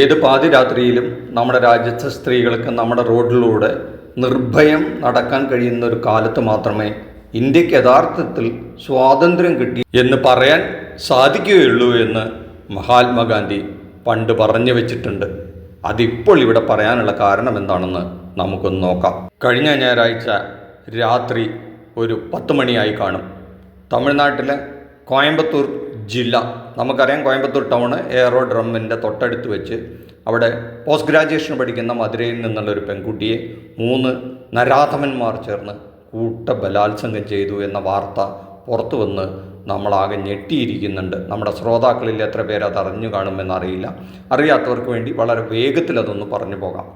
ഏത് പാതിരാത്രിയിലും നമ്മുടെ രാജ്യത്തെ സ്ത്രീകൾക്ക് നമ്മുടെ റോഡിലൂടെ നിർഭയം നടക്കാൻ കഴിയുന്ന ഒരു കാലത്ത് മാത്രമേ ഇന്ത്യക്ക് യഥാർത്ഥത്തിൽ സ്വാതന്ത്ര്യം കിട്ടി എന്ന് പറയാൻ സാധിക്കുകയുള്ളൂ എന്ന് മഹാത്മാഗാന്ധി പണ്ട് പറഞ്ഞു വെച്ചിട്ടുണ്ട്. അതിപ്പോൾ ഇവിടെ പറയാനുള്ള കാരണം എന്താണെന്ന് നമുക്കൊന്ന് നോക്കാം. കഴിഞ്ഞ ഞായറാഴ്ച രാത്രി ഒരു 10 മണിയായി കാണും. തമിഴ്നാട്ടിലെ കോയമ്പത്തൂർ ജില്ല, നമുക്കറിയാം കോയമ്പത്തൂർ ടൗണ് എയറോഡ്രമ്മിൻ്റെ തൊട്ടടുത്ത് വെച്ച് അവിടെ പോസ്റ്റ് ഗ്രാജുവേഷൻ പഠിക്കുന്ന മധുരയിൽ നിന്നുള്ളൊരു പെൺകുട്ടിയെ 3 നരാധമന്മാർ ചേർന്ന് ബലാത്സംഗം ചെയ്തു എന്ന വാർത്ത പുറത്തു വന്ന് നമ്മളാകെ ഞെട്ടിയിരിക്കുന്നുണ്ട്. നമ്മുടെ ശ്രോതാക്കളിൽ എത്ര പേരത് അറിഞ്ഞു കാണുമെന്നറിയില്ല. അറിയാത്തവർക്ക് വേണ്ടി വളരെ വേഗത്തിൽ അതൊന്ന് പറഞ്ഞു പോകാം.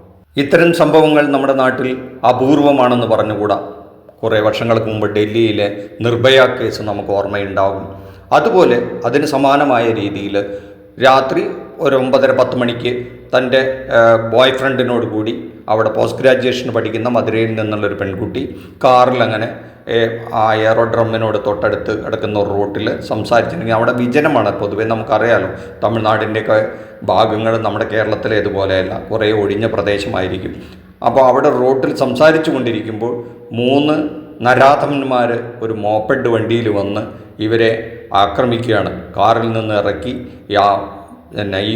ഇത്തരം സംഭവങ്ങൾ നമ്മുടെ നാട്ടിൽ അപൂർവമാണെന്ന് പറഞ്ഞുകൂടാ. കുറേ വർഷങ്ങൾക്ക് മുമ്പ് ഡൽഹിയിലെ നിർഭയ കേസ് നമുക്ക് ഓർമ്മയുണ്ടാകും. അതുപോലെ അതിന് സമാനമായ രീതിയിൽ രാത്രി ഒരു 9:30-10 മണിക്ക് തൻ്റെ ബോയ് ഫ്രണ്ടിനോട് കൂടി അവിടെ പോസ്റ്റ് ഗ്രാജുവേഷൻ പഠിക്കുന്ന മധുരയിൽ നിന്നുള്ളൊരു പെൺകുട്ടി കാറിൽ അങ്ങനെ ആ എയറോഡ്രമ്മിനോട് തൊട്ടടുത്ത് കിടക്കുന്ന ഒരു റൂട്ടിൽ സംസാരിച്ചിട്ടുണ്ടെങ്കിൽ അവിടെ വിജനമാണ്. പൊതുവെ നമുക്കറിയാലോ, തമിഴ്നാടിൻ്റെയൊക്കെ ഭാഗങ്ങൾ നമ്മുടെ കേരളത്തിലേതുപോലെയല്ല, കുറേ ഒഴിഞ്ഞ പ്രദേശമായിരിക്കും. അപ്പോൾ അവിടെ റോട്ടിൽ സംസാരിച്ചു കൊണ്ടിരിക്കുമ്പോൾ 3 നരാധമന്മാർ ഒരു മോപ്പഡ് വണ്ടിയിൽ വന്ന് ഇവരെ ആക്രമിക്കുകയാണ്. കാറിൽ നിന്ന് ഇറക്കി ഈ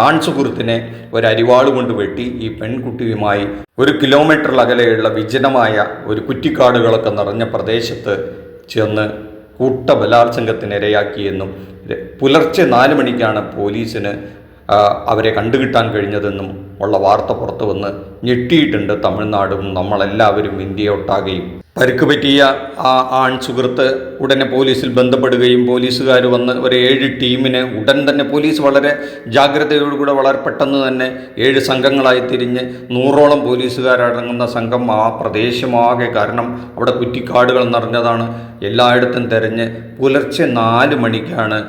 ആൺ സുഹൃത്തിനെ ഒരു അരിവാൾ കൊണ്ട് വെട്ടി ഈ പെൺകുട്ടിയുമായി 1 കിലോമീറ്റർ അകലെയുള്ള വിജനമായ ഒരു കുറ്റിക്കാടുകളൊക്കെ നിറഞ്ഞ പ്രദേശത്ത് ചെന്ന് ബലാത്സംഗത്തിനിരയാക്കിയെന്നും പുലർച്ചെ 4 മണിക്കാണ് പോലീസിന് അവരെ കണ്ടുകിട്ടാൻ കഴിഞ്ഞതെന്നും ഉള്ള വാർത്ത പുറത്തു വന്ന് ഞെട്ടിയിട്ടുണ്ട് തമിഴ്നാടും നമ്മളെല്ലാവരും ഇന്ത്യയൊട്ടാകെയും. പരിക്ക് പറ്റിയ ആ ആൺ സുഹൃത്ത് ഉടനെ പോലീസിൽ ബന്ധപ്പെടുകയും പോലീസുകാർ വന്ന് ഒരു 7 ടീമിനെ ഉടൻ തന്നെ പോലീസ് വളരെ ജാഗ്രതയോടുകൂടെ വളരെ പെട്ടെന്ന് തന്നെ 7 സംഘങ്ങളായി തിരിഞ്ഞ് 100ഓളം പോലീസുകാരടങ്ങുന്ന സംഘം ആ പ്രദേശമാകെ, കാരണം അവിടെ കുറ്റിക്കാടുകൾ നിറഞ്ഞതാണ്, എല്ലായിടത്തും തിരഞ്ഞ് പുലർച്ചെ 4 മണിക്കാണ്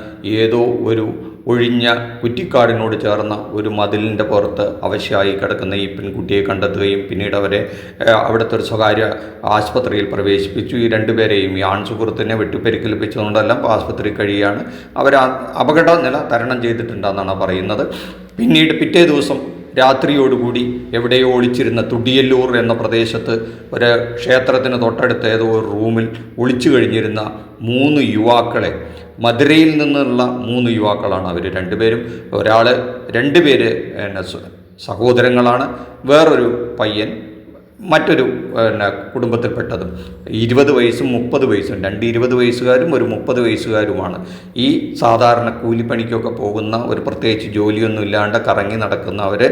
ഏതോ ഒരു ഒഴിഞ്ഞ കുറ്റിക്കാടിനോട് ചേർന്ന ഒരു മതിലിൻ്റെ പുറത്ത് അവശയായി കിടക്കുന്ന ഈ പെൺകുട്ടിയെ കണ്ടെത്തുകയും പിന്നീട് അവരെ അവിടുത്തെ ഒരു സ്വകാര്യ ആശുപത്രിയിൽ പ്രവേശിപ്പിച്ചു. ഈ 2 പേരെയും, ഈ ആൺ സുഹൃത്തിനെ വെട്ടിപ്പരിക്കേൽപ്പിച്ചുകൊണ്ടെല്ലാം ആശുപത്രി കഴിയുകയാണ്. അവർ അപകട നില തരണം ചെയ്തിട്ടുണ്ടെന്നാണ് പറയുന്നത്. പിന്നീട് പിറ്റേ ദിവസം രാത്രിയോടുകൂടി എവിടെയോ ഒളിച്ചിരുന്ന തുടിയല്ലൂർ എന്ന പ്രദേശത്ത് ഒരു ക്ഷേത്രത്തിന് തൊട്ടടുത്ത് ഏതോ ഒരു റൂമിൽ ഒളിച്ചു കഴിഞ്ഞിരുന്ന 3 യുവാക്കളെ, മധുരയിൽ നിന്നുള്ള 3 യുവാക്കളാണ് അവർ. 2 പേരും 2 പേര് സഹോദരങ്ങളാണ്. വേറൊരു പയ്യൻ മറ്റൊരു കുടുംബത്തിൽപ്പെട്ടതും 20 വയസ്സും 30 വയസ്സും, 2 20 വയസ്സുകാരും ഒരു 30 വയസ്സുകാരുമാണ്. ഈ സാധാരണ കൂലിപ്പണിക്കൊക്കെ പോകുന്ന, ഒരു പ്രത്യേകിച്ച് ജോലിയൊന്നും ഇല്ലാണ്ട് കറങ്ങി നടക്കുന്നവർ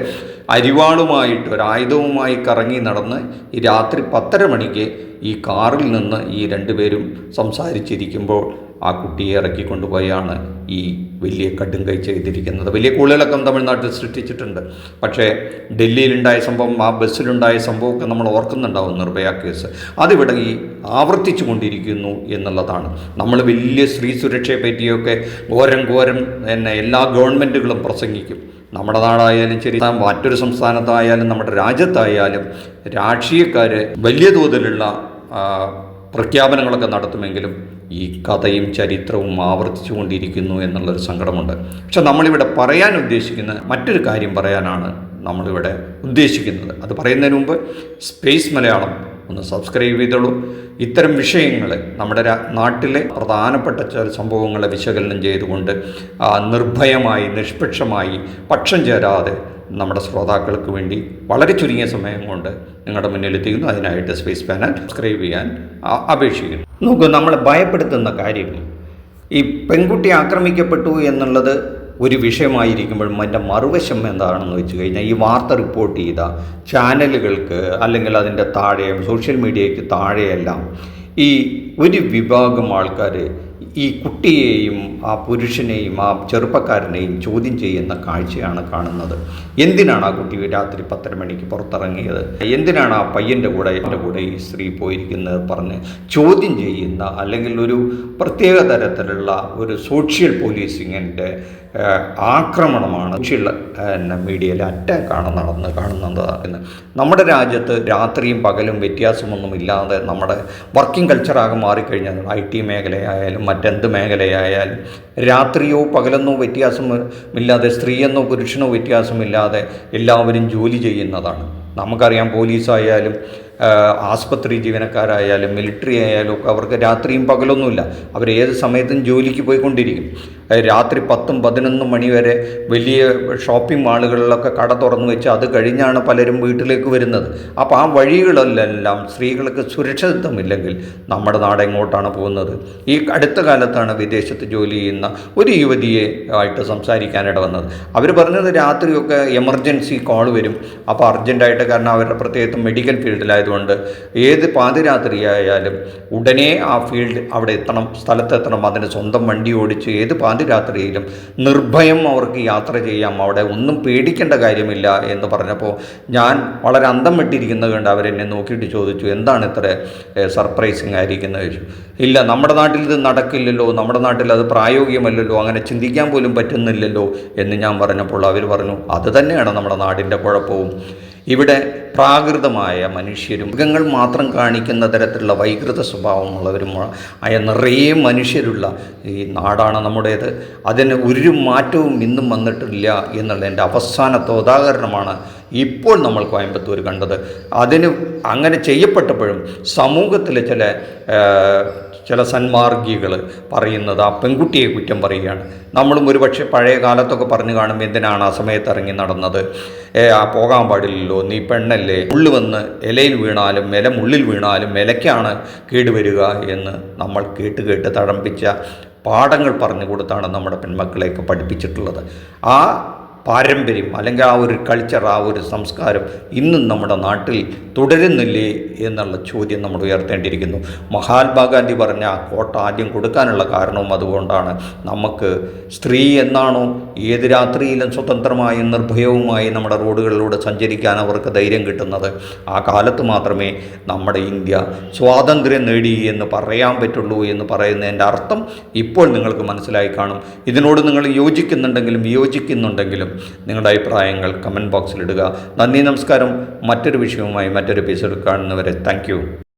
അരിവാളുമായിട്ട് ഒരായുധവുമായി കറങ്ങി നടന്ന് ഈ രാത്രി 10:30 മണിക്ക് ഈ കാറിൽ നിന്ന് ഈ 2 പേരും സംസാരിച്ചിരിക്കുമ്പോൾ ആ കുട്ടിയെ ഇറക്കിക്കൊണ്ടുപോയാണ് ഈ വലിയ കടുംകൈ ചെയ്തിരിക്കുന്നത്. വലിയ കൂളിളക്കം തമിഴ്നാട്ടിൽ സൃഷ്ടിച്ചിട്ടുണ്ട്. പക്ഷേ ഡൽഹിയിലുണ്ടായ സംഭവം, ആ ബസ്സിലുണ്ടായ സംഭവമൊക്കെ നമ്മൾ ഓർക്കുന്നുണ്ടാവും, നിർഭയ കേസ്. അതിവിടെ ഈ ആവർത്തിച്ചു കൊണ്ടിരിക്കുന്നു എന്നുള്ളതാണ്. നമ്മൾ വലിയ സ്ത്രീ സുരക്ഷയെ പറ്റിയൊക്കെ ഘോരം എല്ലാ ഗവൺമെൻറ്റുകളും പ്രസംഗിക്കും. നമ്മുടെ നാടായാലും ശരി, മറ്റൊരു സംസ്ഥാനത്തായാലും നമ്മുടെ രാജ്യത്തായാലും രാഷ്ട്രീയക്കാർ വലിയ തോതിലുള്ള പ്രഖ്യാപനങ്ങളൊക്കെ നടത്തുമെങ്കിലും ഈ കഥയും ചരിത്രവും ആവർത്തിച്ചു കൊണ്ടിരിക്കുന്നു എന്നുള്ളൊരു സങ്കടമുണ്ട്. പക്ഷെ നമ്മളിവിടെ പറയാൻ ഉദ്ദേശിക്കുന്ന മറ്റൊരു കാര്യം പറയാനാണ് നമ്മളിവിടെ ഉദ്ദേശിക്കുന്നത്. അത് പറയുന്നതിന് മുമ്പ് സ്പേസ് മലയാളം ഒന്ന് സബ്സ്ക്രൈബ് ചെയ്തോളൂ. ഇത്തരം വിഷയങ്ങൾ, നമ്മുടെ നാട്ടിലെ പ്രധാനപ്പെട്ട ചില സംഭവങ്ങളെ വിശകലനം ചെയ്തുകൊണ്ട് നിർഭയമായി നിഷ്പക്ഷമായി പക്ഷം ചേരാതെ നമ്മുടെ ശ്രോതാക്കൾക്ക് വേണ്ടി വളരെ ചുരുങ്ങിയ സമയം കൊണ്ട് നിങ്ങളുടെ മുന്നിലെത്തിക്കുന്നു. അതിനായിട്ട് സ്പേസ് പാനൽ സബ്സ്ക്രൈബ് ചെയ്യാൻ അപേക്ഷിക്കുന്നു. നോക്കൂ, നമ്മളെ ഭയപ്പെടുത്തുന്ന കാര്യം, ഈ പെൺകുട്ടി ആക്രമിക്കപ്പെട്ടു എന്നുള്ളത് ഒരു വിഷയമായിരിക്കുമ്പോഴും അതിൻ്റെ മറുവശം എന്താണെന്ന് വെച്ച് കഴിഞ്ഞാൽ, ഈ വാർത്ത റിപ്പോർട്ട് ചെയ്ത ചാനലുകൾക്ക് അല്ലെങ്കിൽ അതിൻ്റെ താഴെ സോഷ്യൽ മീഡിയയ്ക്ക് താഴെയെല്ലാം ഈ ഒരു വിഭാഗം ആൾക്കാർ ഈ കുട്ടിയെയും ആ പുരുഷനെയും ആ ചെറുപ്പക്കാരനെയും ചോദ്യം ചെയ്യുന്ന കാഴ്ചയാണ് കാണുന്നത്. എന്തിനാണ് ആ കുട്ടി രാത്രി 10:30 മണിക്ക് പുറത്തിറങ്ങിയത്, എന്തിനാണ് ആ പയ്യൻ്റെ കൂടെ ഈ സ്ത്രീ പോയിരിക്കുന്നത് പറഞ്ഞ് ചോദ്യം ചെയ്യുന്ന, അല്ലെങ്കിൽ ഒരു പ്രത്യേക തരത്തിലുള്ള ഒരു സോഷ്യൽ പോലീസിങ്ങിൻ്റെ ആക്രമണമാണ് മീഡിയയിലെ അറ്റാക്കാണ് കാണുന്നത് എന്ന്. നമ്മുടെ രാജ്യത്ത് രാത്രിയും പകലും വ്യത്യാസമൊന്നുമില്ലാതെ നമ്മുടെ വർക്കിംഗ് കൾച്ചറാകെ മാറിക്കഴിഞ്ഞാൽ IT മേഖലയായാലും മറ്റെന്ത് മേഖലയായാലും രാത്രിയോ പകലെന്നോ വ്യത്യാസമില്ലാതെ സ്ത്രീയെന്നോ പുരുഷനോ വ്യത്യാസമില്ലാതെ എല്ലാവരും ജോലി ചെയ്യുന്നതാണ്. നമുക്കറിയാം, പോലീസായാലും ആസ്പത്രി ജീവനക്കാരായാലും മിലിറ്ററി ആയാലും ഒക്കെ അവർക്ക് രാത്രിയും പകലൊന്നുമില്ല. അവരേത് സമയത്തും ജോലിക്ക് പോയിക്കൊണ്ടിരിക്കും. രാത്രി 10-11 മണി വരെ വലിയ ഷോപ്പിംഗ് മാളുകളിലൊക്കെ കട തുറന്നു വെച്ച് അത് കഴിഞ്ഞാണ് പലരും വീട്ടിലേക്ക് വരുന്നത്. അപ്പോൾ ആ വഴികളിലെല്ലാം സ്ത്രീകൾക്ക് സുരക്ഷിതത്വമില്ലെങ്കിൽ നമ്മുടെ നാട് എങ്ങോട്ടാണ് പോകുന്നത്? ഈ അടുത്ത കാലത്താണ് വിദേശത്ത് ജോലി ചെയ്യുന്ന ഒരു യുവതിയെ ആയിട്ട് സംസാരിക്കാനിട വന്നത്. അവർ പറഞ്ഞത് രാത്രിയൊക്കെ എമർജൻസി കോൾ വരും. അപ്പോൾ അർജൻറ്റായിട്ട്, കാരണം അവരുടെ പ്രത്യേകിച്ചും മെഡിക്കൽ ഫീൽഡിലായതുകൊണ്ട് ഏത് പാതിരാത്രിയായാലും ഉടനെ ആ ഫീൽഡ് അവിടെ എത്തണം, സ്ഥലത്തെത്തണം. അതിന് സ്വന്തം വണ്ടി ഓടിച്ച് ഏത് പാതിരാത്രിയിലും നിർഭയം അവർക്ക് യാത്ര ചെയ്യാം, അവിടെ ഒന്നും പേടിക്കേണ്ട കാര്യമില്ല എന്ന് പറഞ്ഞപ്പോൾ ഞാൻ വളരെ അന്തം വിട്ടിരിക്കുന്നത് കണ്ട് അവരെന്നെ നോക്കിയിട്ട് ചോദിച്ചു, എന്താണ് ഇത്ര സർപ്രൈസിങ് ആയിരിക്കുന്നത് ചോദിച്ചു. ഇല്ല, നമ്മുടെ നാട്ടിൽ ഇത് നടക്കില്ലല്ലോ, നമ്മുടെ നാട്ടിൽ അത് പ്രായോഗികമല്ലല്ലോ, അങ്ങനെ ചിന്തിക്കാൻ പോലും പറ്റുന്നില്ലല്ലോ എന്ന് ഞാൻ പറഞ്ഞപ്പോൾ അവർ പറഞ്ഞു, അത് തന്നെയാണ് നമ്മുടെ നാടിൻ്റെ കുഴപ്പവും. ഇവിടെ പ്രാകൃതമായ മനുഷ്യരും മൃഗങ്ങൾ മാത്രം കാണിക്കുന്ന തരത്തിലുള്ള വൈകൃത സ്വഭാവമുള്ളവരും ആയ നിറയെ മനുഷ്യരുള്ള ഈ നാടാണ് നമ്മുടേത്. അതിന് ഒരു മാറ്റവും ഇന്നും വന്നിട്ടില്ല എന്നുള്ളതിൻ്റെ അവസാനത്തെ ഉദാഹരണമാണ് ഇപ്പോൾ നമ്മൾ കോയമ്പത്തൂർ കണ്ടത്. അതിന് അങ്ങനെ ചെയ്യപ്പെട്ടപ്പോഴും സമൂഹത്തിലെ ചില സന്മാർഗികൾ പറയുന്നത് ആ പെൺകുട്ടിയെ കുറ്റം പറയുകയാണ്. നമ്മളും ഒരുപക്ഷെ പഴയ കാലത്തൊക്കെ പറഞ്ഞു കാണും, എന്തിനാണ് ആ സമയത്ത് ഇറങ്ങി നടന്നത്, പോകാൻ പാടില്ലല്ലോ, നീ പെണ്ണല്ലേ, മുള്ളു വന്ന് ഇലയിൽ വീണാലും ഇല മുള്ളിൽ വീണാലും ഇലയ്ക്കാണ് കേടുവരിക എന്ന് നമ്മൾ കേട്ട് തഴമ്പിച്ച പാഠങ്ങൾ പറഞ്ഞു കൊടുത്താണ് നമ്മുടെ പെൺമക്കളെയൊക്കെ പഠിപ്പിച്ചിട്ടുള്ളത്. ആ പാരമ്പര്യം അല്ലെങ്കിൽ ആ ഒരു കൾച്ചർ, ആ ഒരു സംസ്കാരം ഇന്നും നമ്മുടെ നാട്ടിൽ തുടരുന്നില്ലേ എന്നുള്ള ചോദ്യം നമ്മൾ ഉയർത്തേണ്ടിയിരിക്കുന്നു. മഹാത്മാഗാന്ധി പറഞ്ഞ ആ കോട്ട ആദ്യം കൊടുക്കാനുള്ള കാരണവും അതുകൊണ്ടാണ്. നമുക്ക് സ്ത്രീ എന്നാണോ ഏത് രാത്രിയിലും സ്വതന്ത്രമായും നിർഭയവുമായി നമ്മുടെ റോഡുകളിലൂടെ സഞ്ചരിക്കാൻ അവർക്ക് ധൈര്യം കിട്ടുന്നത്, ആ കാലത്ത് മാത്രമേ നമ്മുടെ ഇന്ത്യ സ്വാതന്ത്ര്യം നേടി എന്ന് പറയാൻ പറ്റുള്ളൂ എന്ന് പറയുന്നതിൻ്റെ അർത്ഥം ഇപ്പോൾ നിങ്ങൾക്ക് മനസ്സിലായി കാണും. ഇതിനോട് നിങ്ങൾ യോജിക്കുന്നുണ്ടെങ്കിലും വിയോജിക്കുന്നുണ്ടെങ്കിലും നിങ്ങളുടെ അഭിപ്രായങ്ങൾ കമൻറ്റ് ബോക്സിലിടുക. നന്ദി, നമസ്കാരം. മറ്റൊരു വിഷയവുമായി മറ്റൊരു എപ്പിസോഡ് കാണുന്നവരെ താങ്ക് യു.